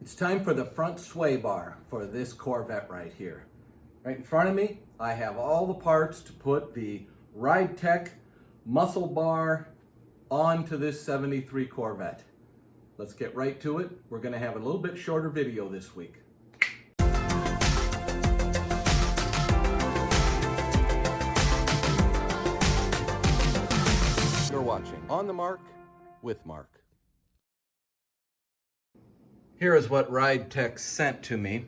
It's time for the front sway bar for this Corvette right here. Right in front of me, I have all the parts to put the Ridetech muscle bar onto this 73 Corvette. Let's get right to it. We're going to have a little bit shorter video this week. You're watching On the Mark with Mark. Here is what Ridetech sent to me.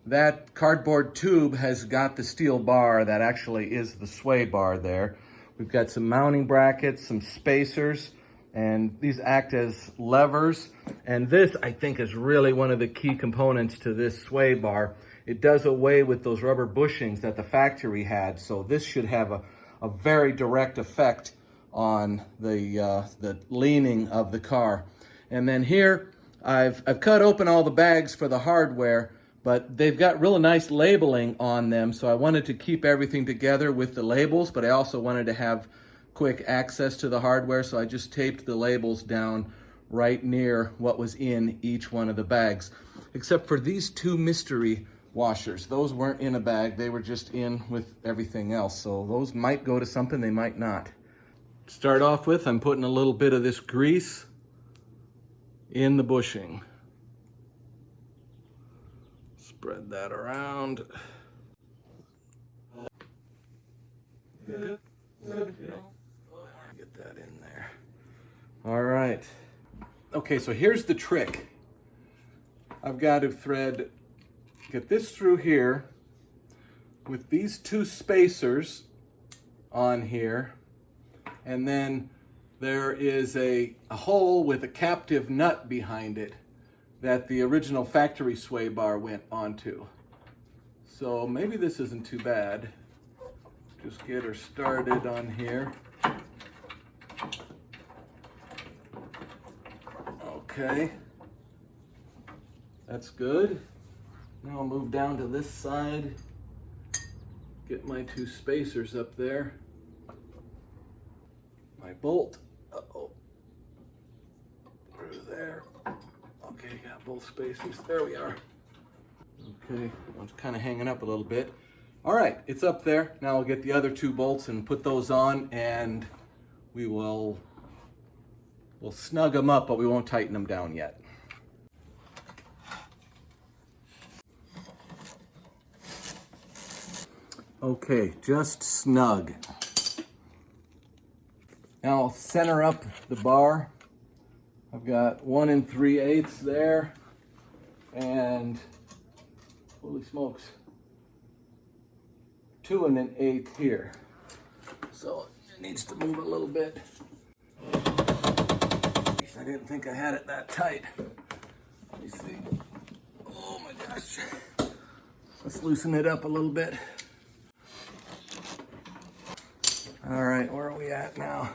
That cardboard tube has got the steel bar that actually is the sway bar there. We've got some mounting brackets, some spacers, and these act as levers. And this, I think, is really one of the key components to this sway bar. It does away with those rubber bushings that the factory had, so this should have a very direct effect on the leaning of the car. And then here, I've cut open all the bags for the hardware, but they've got real nice labeling on them, so I wanted to keep everything together with the labels, but I also wanted to have quick access to the hardware, so I just taped the labels down right near what was in each one of the bags, except for these two mystery washers. Those weren't in a bag, they were just in with everything else, so those might go to something, they might not. To start off with, I'm putting a little bit of this grease in the bushing. Spread that around. Good. Get that in there. All right. Okay, so here's the trick. I've got to get this through here with these two spacers on here, and then there is a hole with a captive nut behind it that the original factory sway bar went onto. So maybe this isn't too bad. Just get her started on here. Okay, that's good. Now I'll move down to this side, get my two spacers up there. My bolt, through there. Okay, got both spacers, there we are. Okay, one's kind of hanging up a little bit. All right, it's up there. Now I'll get the other two bolts and put those on, and we'll snug them up, but we won't tighten them down yet. Okay, just snug. Now I'll center up the bar. I've got 1 3/8 there, and holy smokes, 2 1/8 here. So it needs to move a little bit. I didn't think I had it that tight. Let me see. Oh my gosh. Let's loosen it up a little bit. All right, where are we at now?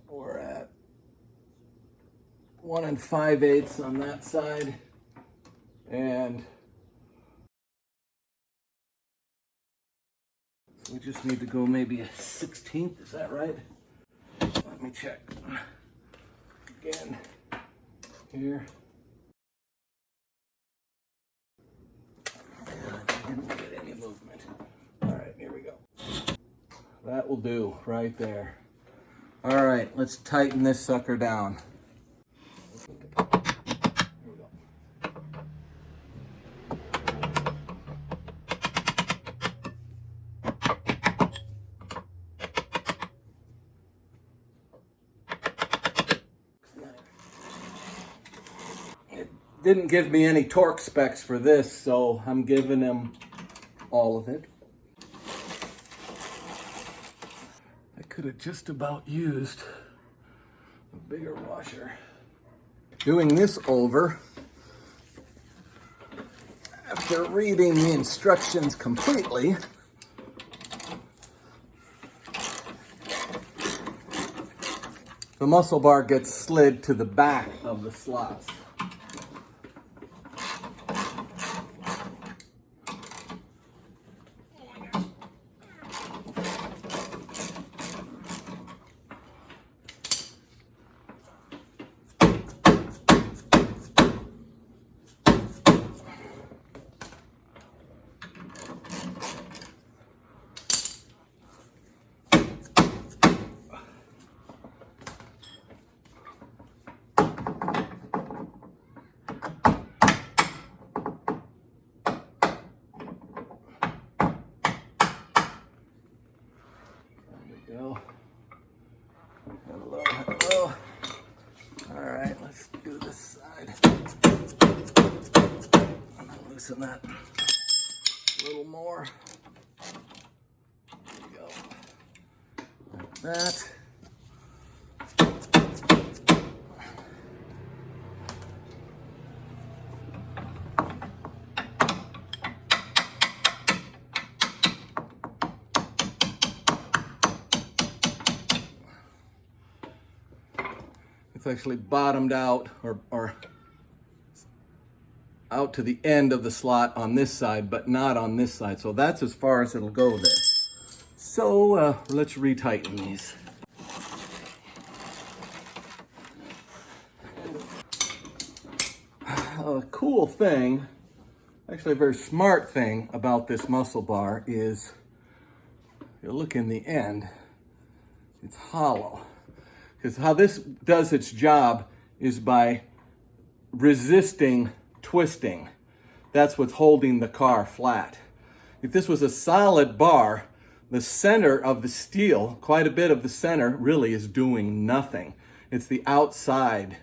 We're at 1 5/8 on that side, and so we just need to go maybe a 1/16, is that right? Let me check again here. I didn't get any movement. All right, here we go. That will do right there. All right, let's tighten this sucker down. Here we go. It didn't give me any torque specs for this, so I'm giving him all of it. Could have just about used a bigger washer. Doing this over, after reading the instructions completely, the muscle bar gets slid to the back of the slots. loosen that a little more. There we go. Like that. It's actually bottomed out or out to the end of the slot on this side, but not on this side. So that's as far as it'll go there. So let's retighten these. A cool thing, actually a very smart thing about this muscle bar is, you look in the end, it's hollow. Because how this does its job is by resisting twisting. That's what's holding the car flat. If this was a solid bar, the center of the steel, quite a bit of the center, really is doing nothing. It's the outside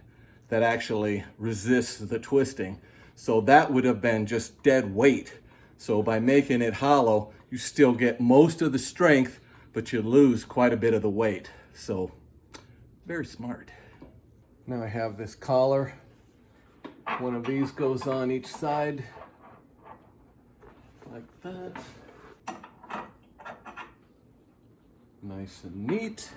that actually resists the twisting. So that would have been just dead weight. So by making it hollow, you still get most of the strength, but you lose quite a bit of the weight. So very smart. Now I have this collar. One of these goes on each side, like that. Nice and neat.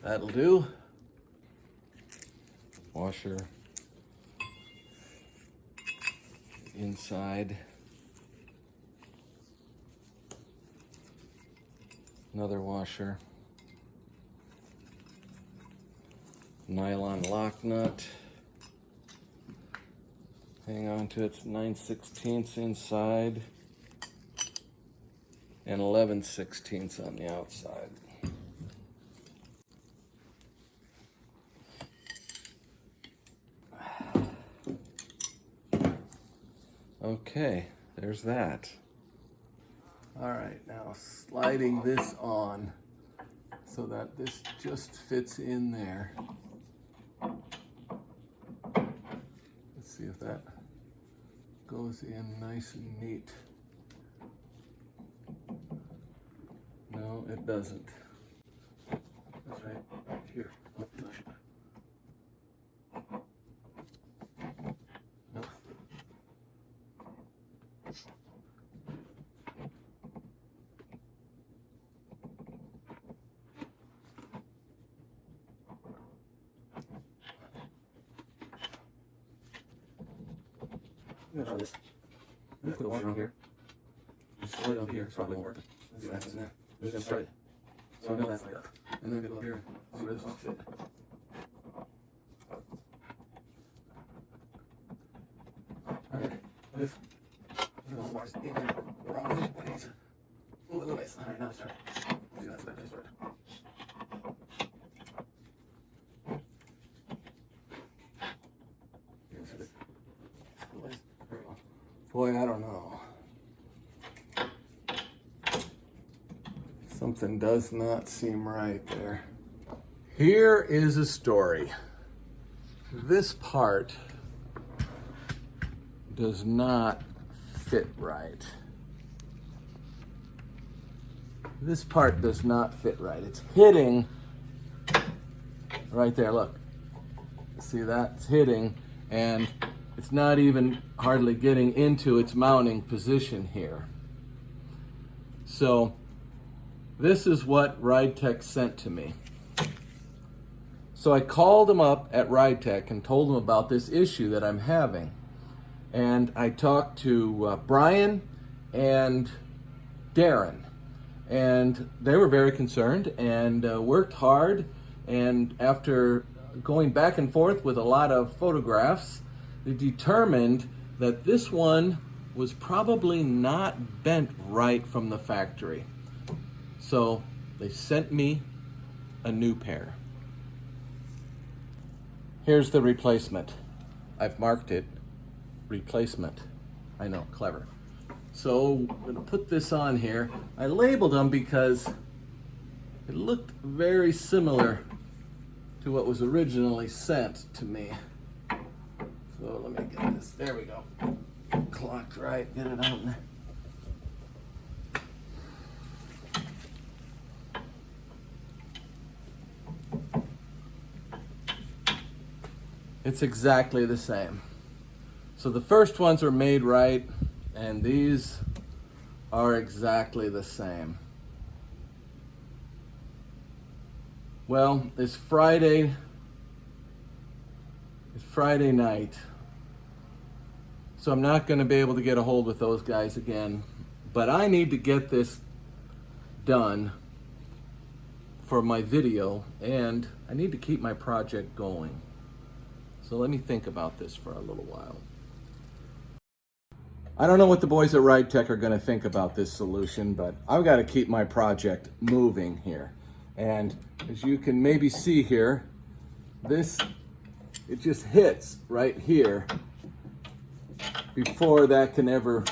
That'll do. Washer inside. Another washer. Nylon lock nut. Hang on to its 9/16 inside and 11/16 on the outside. Okay, there's that. All right, now sliding this on so that this just fits in there. Let's see if that goes in nice and neat. No, it doesn't. That's right, here. Oh, gosh. No. I'm gonna try this. I'm gonna put the water on here. Just slide it up here. It's probably won't work. Let's see what happens now. I'm just gonna try it. So I know that's like that. And then I'm gonna go up here and see where this will fit. Alright. This. Alright, now let's try it. See, that's what I just started. Boy, I don't know. Something does not seem right there. Here is a story. This part does not fit right. This part does not fit right. It's hitting right there, look. See that? It's hitting, and it's not even hardly getting into its mounting position here. So this is what Ridetech sent to me. So I called them up at Ridetech and told them about this issue that I'm having. And I talked to Brian and Darren. And they were very concerned and worked hard. And after going back and forth with a lot of photographs, they determined that this one was probably not bent right from the factory. So they sent me a new pair. Here's the replacement. I've marked it replacement. I know, clever. So I'm going to put this on here. I labeled them because it looked very similar to what was originally sent to me. So let me get this. There we go. Clocked right. Get it out there. It's exactly the same. So the first ones are made right, and these are exactly the same. Well, it's Friday night, so I'm not going to be able to get a hold with those guys again, but I need to get this done for my video, and I need to keep my project going. So let me think about this for a little while. I don't know what the boys at Ridetech are going to think about this solution, but I've got to keep my project moving here. And as you can maybe see here, it just hits right here before that can ever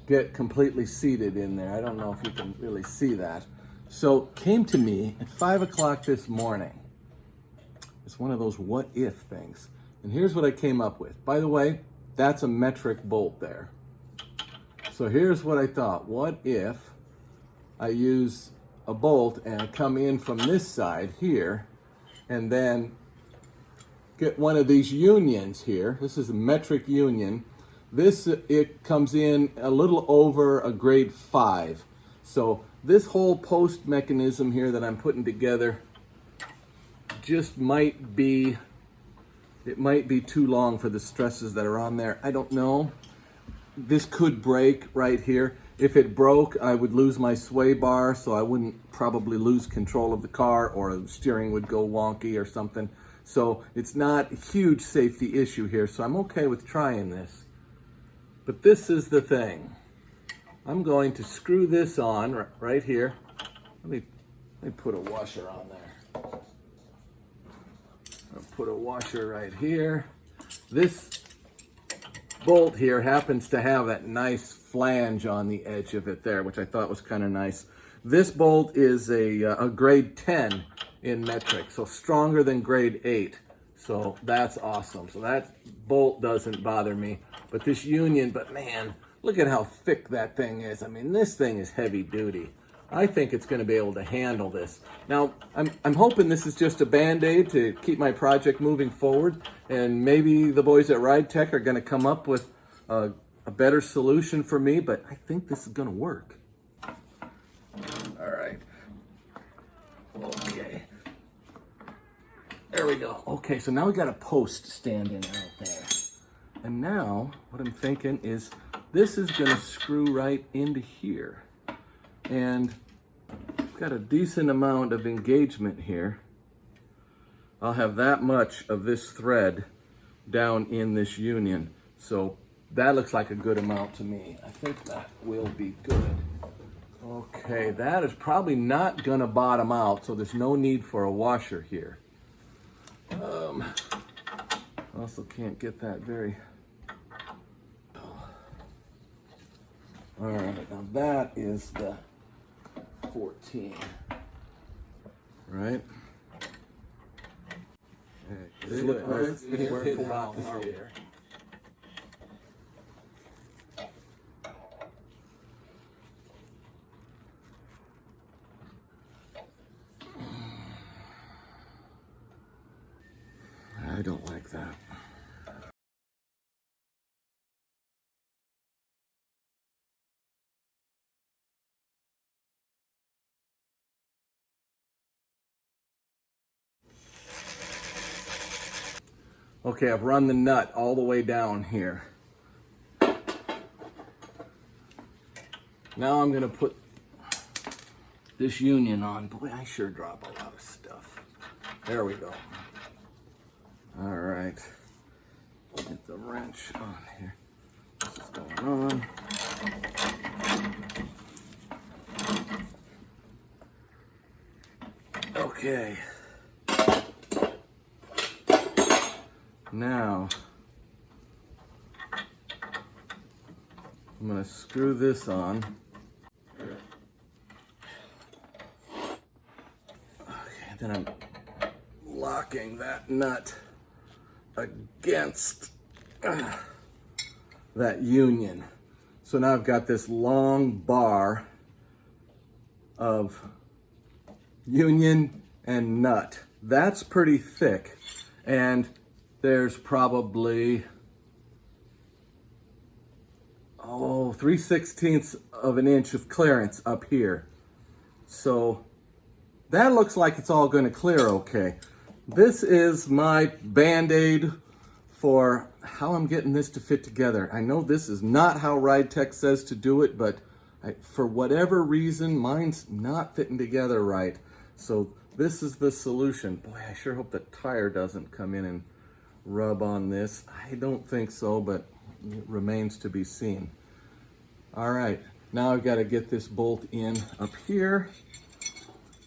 get completely seated in there. I don't know if you can really see that. So it came to me at 5 o'clock this morning. It's one of those what if things. And here's what I came up with. By the way, that's a metric bolt there. So here's what I thought. What if I use a bolt and I come in from this side here and then get one of these unions here. This is a metric union. It comes in a little over a grade 5. So this whole post mechanism here that I'm putting together just might be too long for the stresses that are on there. I don't know. This could break right here. If it broke, I would lose my sway bar, so I wouldn't probably lose control of the car, or the steering would go wonky or something. So it's not a huge safety issue here, so I'm okay with trying this. But this is the thing. I'm going to screw this on right here. Let me put a washer on there. I'll put a washer right here. This bolt here happens to have that nice flange on the edge of it there, which I thought was kind of nice. This bolt is a grade 10 in metric, so stronger than grade 8. So that's awesome. So that bolt doesn't bother me. But this union, but man, look at how thick that thing is. I mean, this thing is heavy duty. I think it's going to be able to handle this. Now, I'm hoping this is just a Band-Aid to keep my project moving forward, and maybe the boys at Ridetech are going to come up with a better solution for me, but I think this is going to work. All right. Okay. There we go. Okay, so now we got a post standing out there. And now, what I'm thinking is this is going to screw right into here. And I've got a decent amount of engagement here. I'll have that much of this thread down in this union. So that looks like a good amount to me. I think that will be good. Okay, that is probably not gonna bottom out, so there's no need for a washer here. Also can't get that very... All right, now that is the 14, right? Here. I don't like that. Okay, I've run the nut all the way down here. Now I'm gonna put this union on. Boy, I sure drop a lot of stuff. There we go. All right, get the wrench on here. This is going on. Okay. Now, I'm going to screw this on. Okay, then I'm locking that nut against that union. So now I've got this long bar of union and nut. That's pretty thick, and there's probably 3/16 of an inch of clearance up here. So that looks like it's all going to clear okay. This is my band-aid for how I'm getting this to fit together. I know this is not how Ridetech says to do it, but for whatever reason, mine's not fitting together right. So this is the solution. Boy, I sure hope the tire doesn't come in and rub on this. I don't think so, but it remains to be seen. All right, now I've got to get this bolt in up here,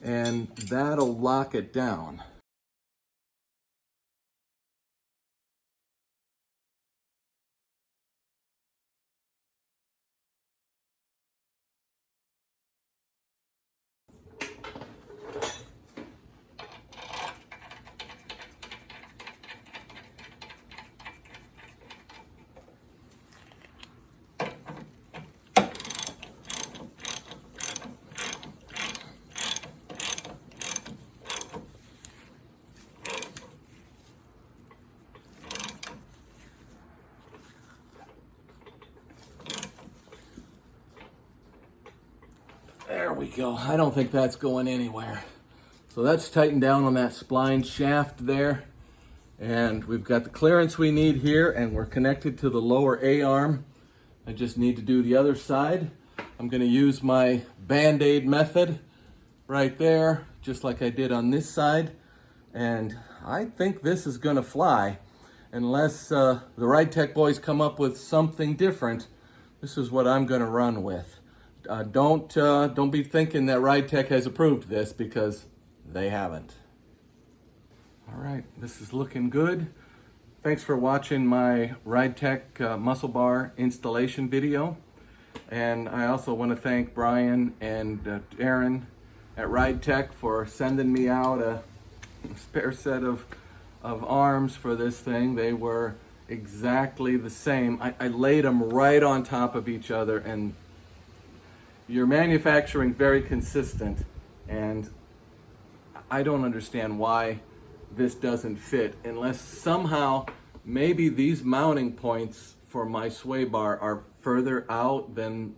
and that'll lock it down. There we go. I don't think that's going anywhere. So that's tightened down on that spline shaft there. And we've got the clearance we need here, and we're connected to the lower A-arm. I just need to do the other side. I'm going to use my Band-Aid method right there, just like I did on this side. And I think this is going to fly. Unless the Ridetech boys come up with something different, this is what I'm going to run with. Don't be thinking that Ridetech has approved this, because they haven't. All right, this is looking good. Thanks for watching my Ridetech muscle bar installation video. And I also want to thank Brian and Aaron at Ridetech for sending me out a spare set of arms for this thing. They were exactly the same. I laid them right on top of each other, and your manufacturing very consistent, and I don't understand why this doesn't fit, unless somehow maybe these mounting points for my sway bar are further out than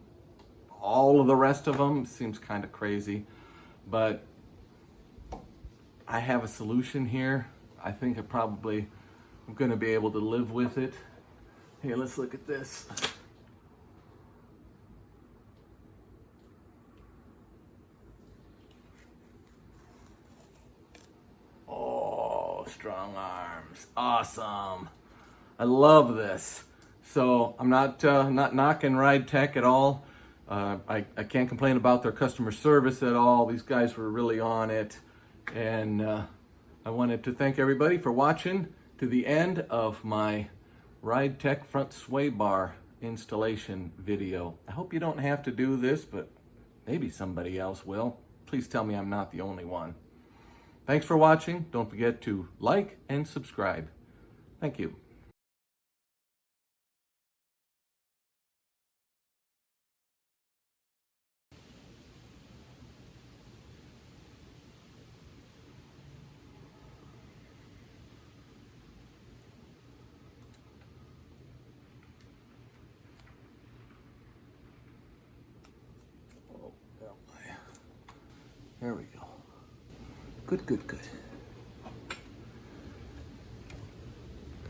all of the rest of them. Seems kind of crazy, but I have a solution here. I think I'm going to be able to live with it. Hey, let's look at this. Strong arms, awesome. I love this. So I'm not knocking Ridetech at all. I can't complain about their customer service at all. These guys were really on it. And I wanted to thank everybody for watching to the end of my Ridetech front sway bar installation video. I hope you don't have to do this, but maybe somebody else will. Please tell me I'm not the only one. Thanks for watching. Don't forget to like and subscribe. Thank you. There we go. Good, good, good.